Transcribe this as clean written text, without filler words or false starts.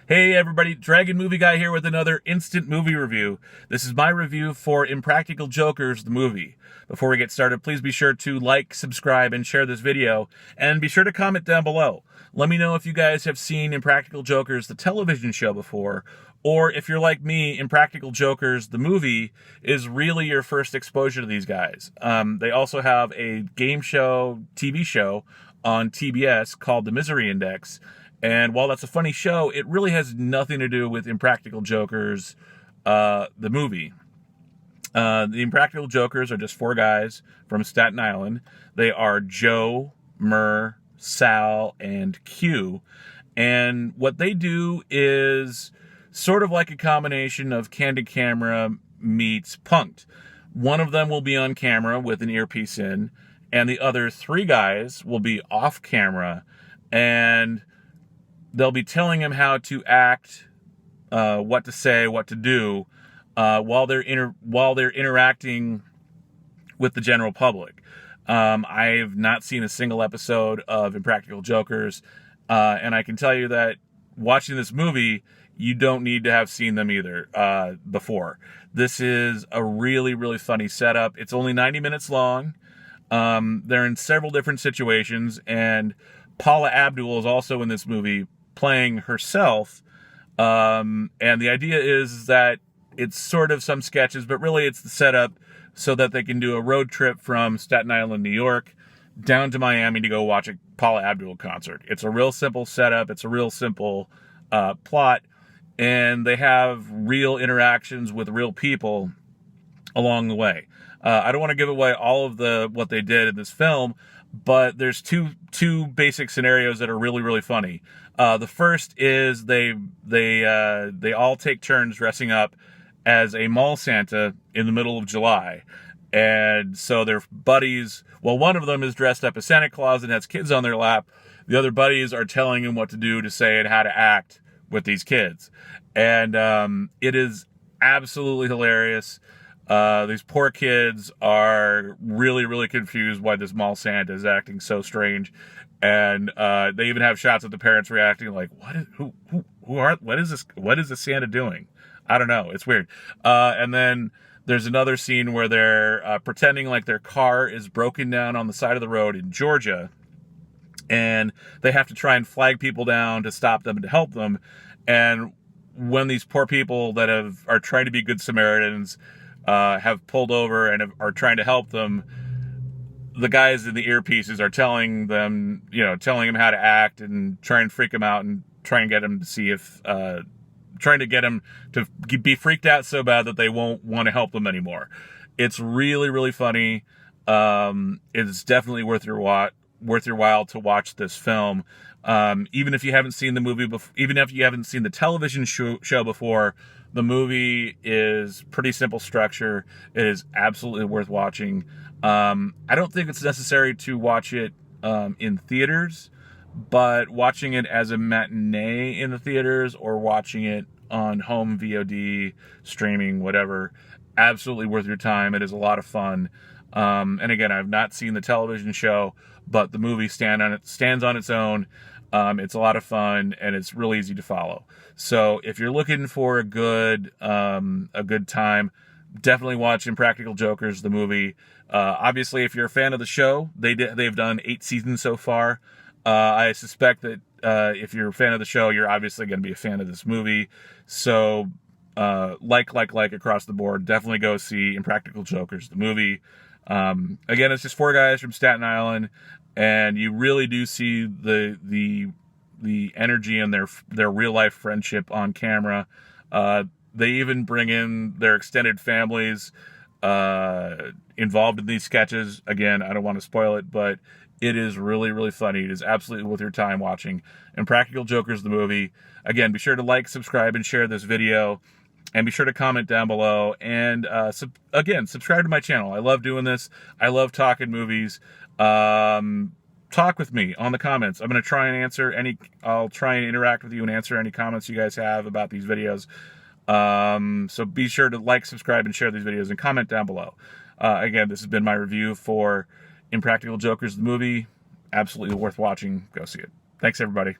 Hey everybody, Dragon Movie Guy here with another instant movie review. This is my review for Impractical Jokers, the movie. Before we get started, please be sure to like, subscribe, and share this video, and be sure to comment down below. Let me know if you guys have seen Impractical Jokers, the television show before, or if you're like me, Impractical Jokers, the movie, is really your first exposure to these guys. They also have a game show, TV show, on TBS called The Misery Index. And while that's a funny show, it really has nothing to do with Impractical Jokers, the movie. The Impractical Jokers are just four guys from Staten Island. They are Joe, Murr, Sal, and Q. And what they do is sort of like a combination of Candid Camera meets Punk'd. One of them will be on camera with an earpiece in, and the other three guys will be off camera, and they'll be telling him how to act, what to say, what to do, while they're interacting with the general public. I've not seen a single episode of Impractical Jokers, and I can tell you that watching this movie, you don't need to have seen them either before. This is a really, really funny setup. It's only 90 minutes long. They're in several different situations, and Paula Abdul is also in this movie playing herself. And the idea is that it's sort of some sketches, but really it's the setup so that they can do a road trip from Staten Island, New York, down to Miami to go watch a Paula Abdul concert. It's a real simple setup. It's a real simple plot, and they have real interactions with real people along the way. I don't want to give away all of what they did in this film, but there's two basic scenarios that are really, really funny. The first is they all take turns dressing up as a mall Santa in the middle of July. And so their buddies, well, one of them is dressed up as Santa Claus and has kids on their lap. The other buddies are telling him what to do, to say, and how to act with these kids. And it is absolutely hilarious. These poor kids are really, really confused why this mall Santa is acting so strange. And they even have shots of the parents reacting like, what is this Santa doing? I don't know. It's weird. And then there's another scene where they're pretending like their car is broken down on the side of the road in Georgia, and they have to try and flag people down to stop them and to help them. And when these poor people that are trying to be good Samaritans have pulled over and are trying to help them, the guys in the earpieces are telling them how to act and try and freak them out and try and get them to see if, trying to get them to be freaked out so bad that they won't want to help them anymore. It's really, really funny. It's definitely worth your while to watch this film. Even if you haven't seen the movie before, even if you haven't seen the television show before, the movie is pretty simple structure. It is absolutely worth watching. I don't think it's necessary to watch it in theaters, but watching it as a matinee in the theaters or watching it on home VOD, streaming, whatever, absolutely worth your time. It is a lot of fun. And again, I've not seen the television show, but the movie stands on its own. It's a lot of fun, and it's really easy to follow. So if you're looking for a good time, definitely watch Impractical Jokers, the movie. Obviously, if you're a fan of the show, they've done 8 seasons so far. I suspect that if you're a fan of the show, you're obviously going to be a fan of this movie. So like across the board, definitely go see Impractical Jokers, the movie. Again, it's just four guys from Staten Island, and you really do see the energy and their real life friendship on camera. They even bring in their extended families involved in these sketches. Again, I don't want to spoil it, but it is really, really funny. It is absolutely worth your time watching Impractical Jokers, the movie. Again, be sure to like, subscribe, and share this video. And be sure to comment down below. And again, subscribe to my channel. I love doing this. I love talking movies. Talk with me on the comments. I'm going to try and I'll try and interact with you and answer any comments you guys have about these videos. So be sure to like, subscribe, and share these videos and comment down below. Again, this has been my review for Impractical Jokers, the movie. Absolutely worth watching. Go see it. Thanks, everybody.